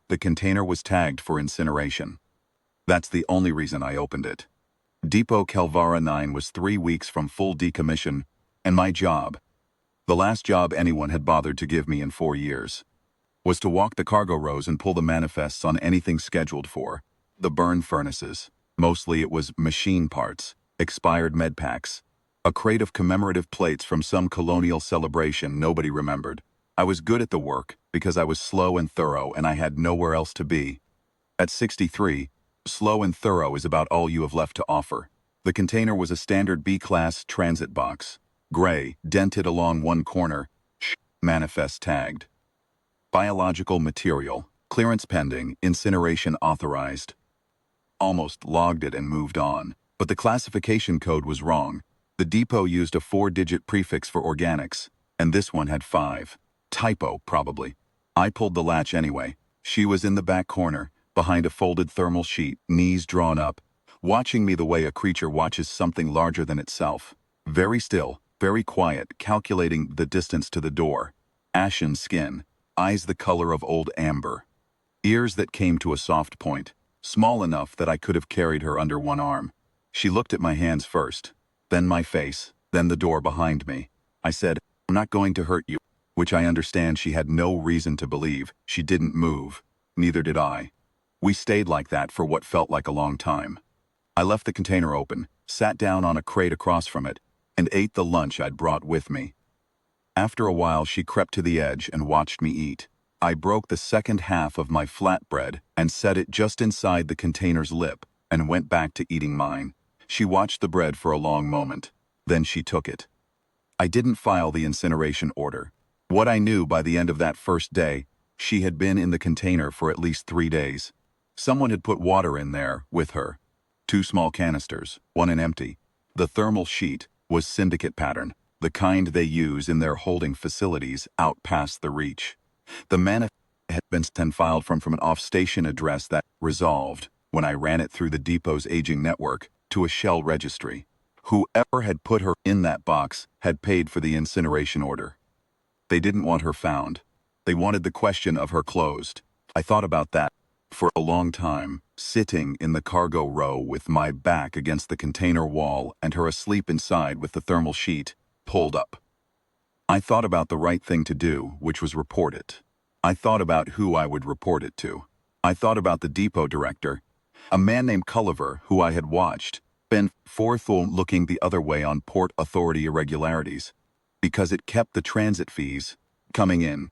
The container was tagged for incineration. That's the only reason I opened it. Depot Calvara 9 was 3 weeks from full decommission, and my job, the last job anyone had bothered to give me in 4 years, was to walk the cargo rows and pull the manifests on anything scheduled for the burn furnaces. Mostly it was machine parts, expired med packs, a crate of commemorative plates from some colonial celebration nobody remembered. I was good at the work because I was slow and thorough and I had nowhere else to be. At 63, slow and thorough is about all you have left to offer. The container was a standard B-class transit box, gray, dented along one corner, manifest tagged. Biological material, clearance pending, incineration authorized. Almost logged it and moved on, but the classification code was wrong. The depot used a 4-digit prefix for organics, and this one had 5. Typo, probably. I pulled the latch anyway. She was in the back corner, behind a folded thermal sheet, knees drawn up, watching me the way a creature watches something larger than itself. Very still, very quiet, calculating the distance to the door. Ashen skin, eyes the color of old amber. Ears that came to a soft point, small enough that I could have carried her under one arm. She looked at my hands first, then my face, then the door behind me. I said, "I'm not going to hurt you," which I understand she had no reason to believe. She didn't move. Neither did I. We stayed like that for what felt like a long time. I left the container open, sat down on a crate across from it, and ate the lunch I'd brought with me. After a while, she crept to the edge and watched me eat. I broke the second half of my flatbread and set it just inside the container's lip and went back to eating mine. She watched the bread for a long moment. Then she took it. I didn't file the incineration order. What I knew by the end of that first day, she had been in the container for at least 3 days. Someone had put water in there with her. 2 small canisters, one an empty. The thermal sheet was syndicate pattern, the kind they use in their holding facilities out past the reach. The manifest had been filed from an off-station address that resolved, when I ran it through the depot's aging network, to a shell registry. Whoever had put her in that box had paid for the incineration order. They didn't want her found. They wanted the question of her closed. I thought about that for a long time, sitting in the cargo row with my back against the container wall and her asleep inside with the thermal sheet pulled up. I thought about the right thing to do, which was report it. I thought about who I would report it to. I thought about the depot director, a man named Culliver who I had watched, been forthful looking the other way on Port Authority irregularities, because it kept the transit fees coming in.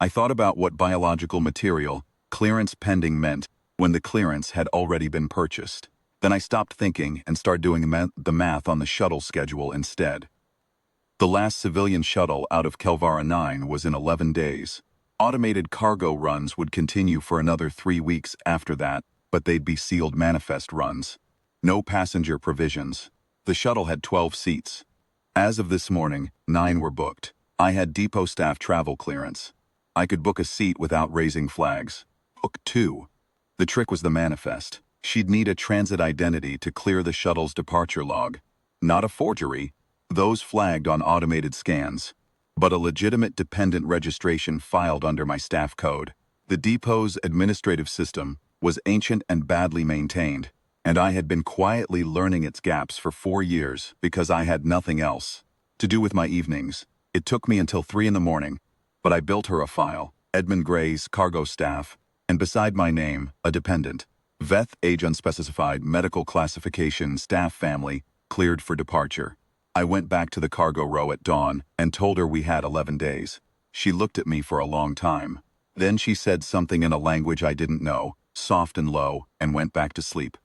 I thought about what biological material clearance pending meant when the clearance had already been purchased. Then I stopped thinking and started doing the math on the shuttle schedule instead. The last civilian shuttle out of Calvara 9 was in 11 days. Automated cargo runs would continue for another 3 weeks after that, but they'd be sealed manifest runs. No passenger provisions. The shuttle had 12 seats. As of this morning, 9 were booked. I had depot staff travel clearance. I could book a seat without raising flags. Book 2. The trick was the manifest. She'd need a transit identity to clear the shuttle's departure log. Not a forgery, those flagged on automated scans, but a legitimate dependent registration filed under my staff code. The depot's administrative system was ancient and badly maintained, and I had been quietly learning its gaps for 4 years because I had nothing else to do with my evenings. It took me until 3 in the morning, but I built her a file, Edmund Gray's cargo staff, and beside my name, a dependent, Veth age unspecified, medical classification, staff family, cleared for departure. I went back to the cargo row at dawn and told her we had 11 days. She looked at me for a long time. Then she said something in a language I didn't know, soft and low, and went back to sleep.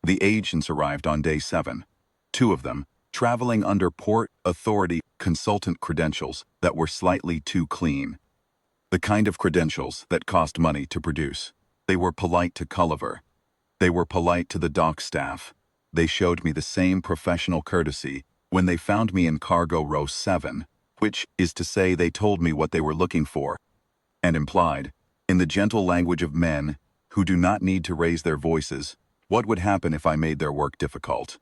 The agents arrived on day 7. 2 of them, traveling under Port Authority consultant credentials that were slightly too clean. The kind of credentials that cost money to produce. They were polite to Culliver. They were polite to the dock staff. They showed me the same professional courtesy when they found me in cargo row 7, which is to say they told me what they were looking for, and implied, in the gentle language of men who do not need to raise their voices, what would happen if I made their work difficult.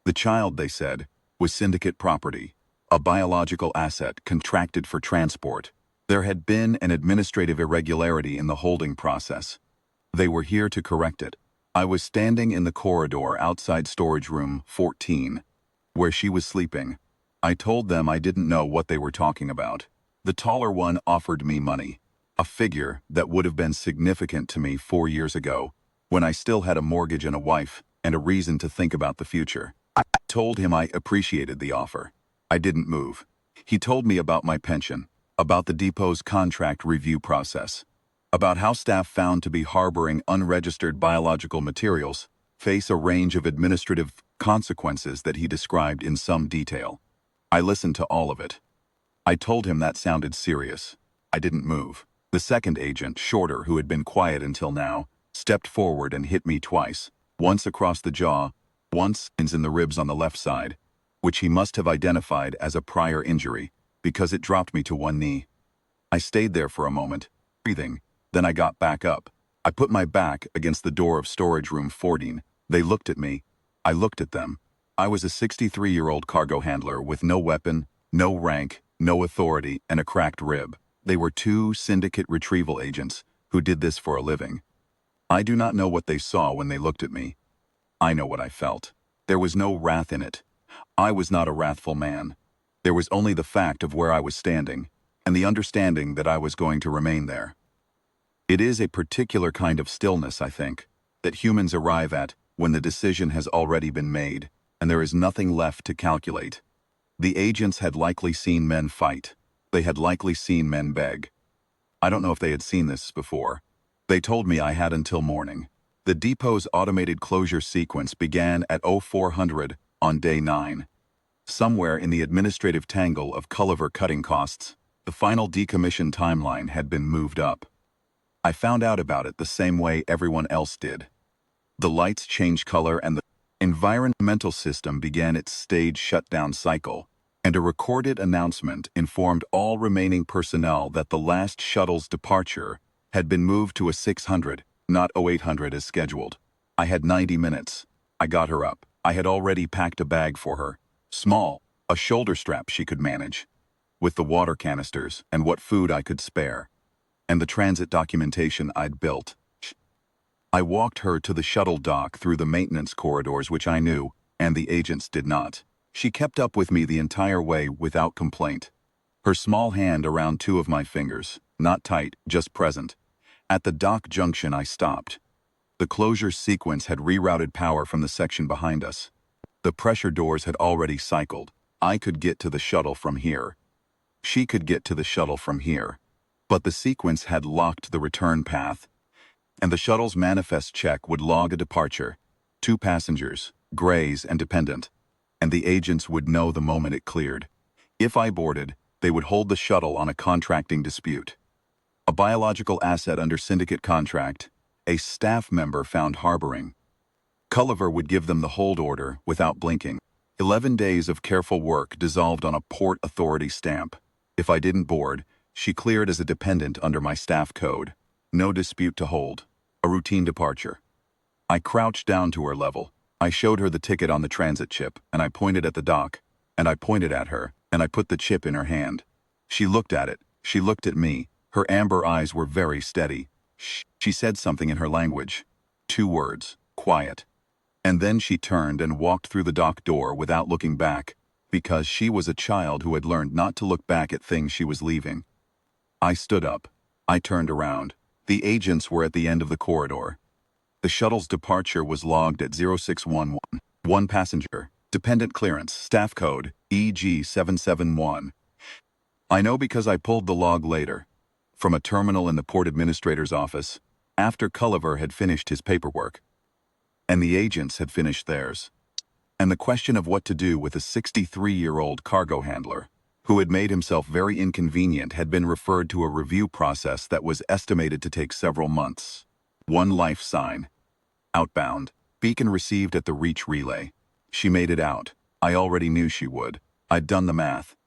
The child, they said, was syndicate property, a biological asset contracted for transport. There had been an administrative irregularity in the holding process. They were here to correct it. I was standing in the corridor outside storage room 14, where she was sleeping. I told them I didn't know what they were talking about. The taller one offered me money, a figure that would have been significant to me 4 years ago, when I still had a mortgage and a wife, and a reason to think about the future. I told him I appreciated the offer. I didn't move. He told me about my pension, about the depot's contract review process, about how staff found to be harboring unregistered biological materials face a range of administrative consequences that he described in some detail. I listened to all of it. I told him that sounded serious. I didn't move. The second agent, shorter, who had been quiet until now, stepped forward and hit me twice, once across the jaw, once in the ribs on the left side, which he must have identified as a prior injury, because it dropped me to one knee. I stayed there for a moment, breathing. Then I got back up. I put my back against the door of storage room 14. They looked at me. I looked at them. I was a 63-year-old cargo handler with no weapon, no rank, no authority, and a cracked rib. They were two syndicate retrieval agents who did this for a living. I do not know what they saw when they looked at me. I know what I felt. There was no wrath in it. I was not a wrathful man. There was only the fact of where I was standing, and the understanding that I was going to remain there. It is a particular kind of stillness, I think, that humans arrive at when the decision has already been made, and there is nothing left to calculate. The agents had likely seen men fight. They had likely seen men beg. I don't know if they had seen this before. They told me I had until morning. The depot's automated closure sequence began at 0400 on day 9. Somewhere in the administrative tangle of Culliver cutting costs, the final decommission timeline had been moved up. I found out about it the same way everyone else did. The lights changed color and the environmental system began its staged shutdown cycle, and a recorded announcement informed all remaining personnel that the last shuttle's departure had been moved to a 600, not 0800 as scheduled. I had 90 minutes. I got her up. I had already packed a bag for her. Small, a shoulder strap she could manage, with the water canisters and what food I could spare, and the transit documentation I'd built. I walked her to the shuttle dock through the maintenance corridors, which I knew, and the agents did not. She kept up with me the entire way without complaint. Her small hand around two of my fingers, not tight, just present. At the dock junction I stopped. The closure sequence had rerouted power from the section behind us. The pressure doors had already cycled. I could get to the shuttle from here. She could get to the shuttle from here. But the sequence had locked the return path, and the shuttle's manifest check would log a departure. 2 passengers, grays and dependent, and the agents would know the moment it cleared. If I boarded, they would hold the shuttle on a contracting dispute. A biological asset under syndicate contract, a staff member found harboring. Culliver would give them the hold order without blinking. 11 days of careful work dissolved on a Port Authority stamp. If I didn't board, she cleared as a dependent under my staff code. No dispute to hold. A routine departure. I crouched down to her level. I showed her the ticket on the transit chip, and I pointed at the dock, and I pointed at her, and I put the chip in her hand. She looked at it. She looked at me. Her amber eyes were very steady. She said something in her language. 2 words. Quiet. And then she turned and walked through the dock door without looking back, because she was a child who had learned not to look back at things she was leaving. I stood up. I turned around. The agents were at the end of the corridor. The shuttle's departure was logged at 0611. 1 passenger. Dependent clearance. Staff code EG 771. I know because I pulled the log later, from a terminal in the port administrator's office, after Culliver had finished his paperwork, and the agents had finished theirs. And the question of what to do with a 63-year-old cargo handler, who had made himself very inconvenient, had been referred to a review process that was estimated to take several months. 1 life sign. Outbound. Beacon received at the reach relay. She made it out. I already knew she would. I'd done the math.